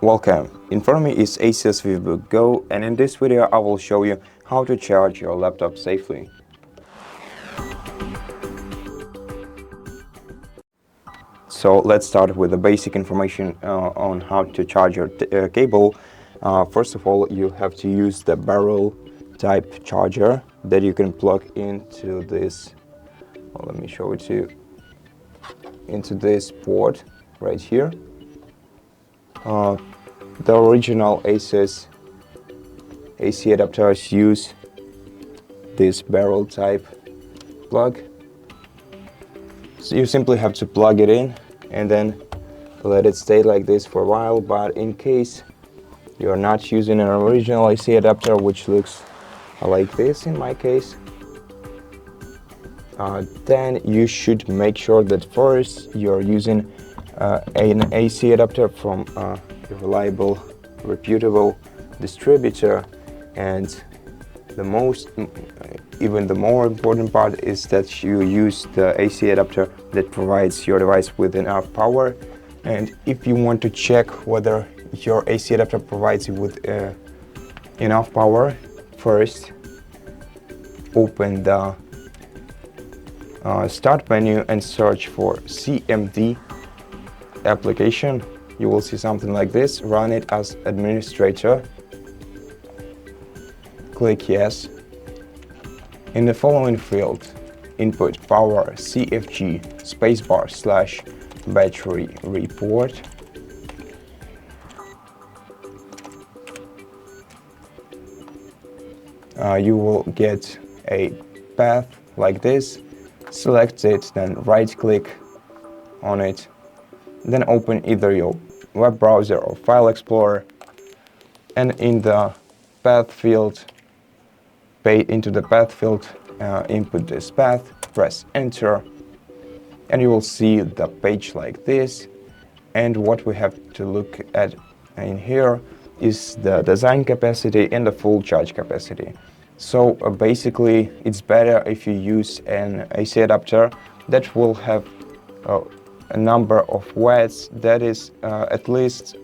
Welcome. In front of me is ASUS VivoBook Go, and in this video I will show you how to charge your laptop safely. So let's start with the basic information on how to charge your cable. First of all, you have to use the barrel type charger that you can plug into this. Well, let me show it to you. Into this port right here. The original ASUS AC adapters use this barrel type plug. So you simply have to plug it in and then let it stay like this for a while. But in case you're not using an original AC adapter, which looks like this in my case, then you should make sure that first you're using an AC adapter from a reliable, reputable distributor. And even the more important part is that you use the AC adapter that provides your device with enough power. And if you want to check whether your AC adapter provides you with enough power, first open the start menu and search for CMD application. You will see something like this. Run it as administrator. Click yes. In the following field, input power CFG / battery report. You will get a path like this. Select it, then right click on it, then open either your web browser or file explorer, and in the path field, input this path, press enter, and you will see the page like this. And what we have to look at in here is the design capacity and the full charge capacity. So basically it's better if you use an AC adapter that will have a number of watts that is at least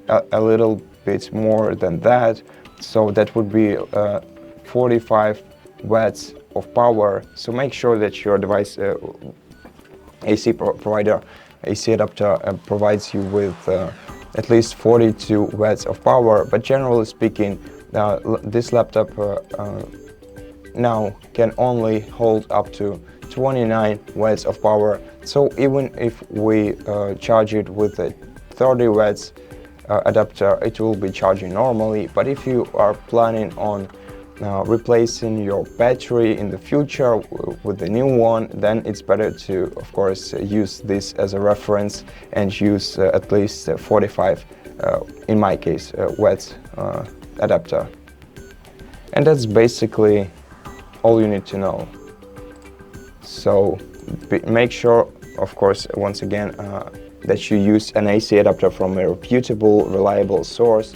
a little bit more than that. So that would be 45 watts of power. So make sure that your device AC provider, AC adapter provides you with at least 42 watts of power. But generally speaking, this laptop now can only hold up to 29 watts of power. So even if we charge it with a 30 watts adapter, it will be charging normally. But if you are planning on replacing your battery in the future with a new one, then it's better to, of course, use this as a reference and use at least 45, in my case, watts adapter. And that's basically all you need to know. So make sure, of course, once again, that you use an AC adapter from a reputable, reliable source,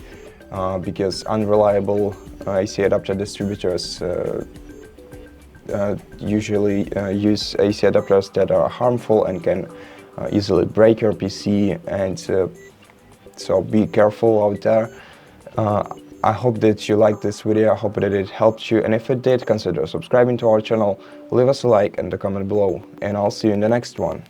because unreliable AC adapter distributors usually use AC adapters that are harmful and can easily break your PC, and so be careful out there. I hope that you liked this video. I hope that it helped you, and if it did, consider subscribing to our channel, leave us a like and a comment below, and I'll see you in the next one.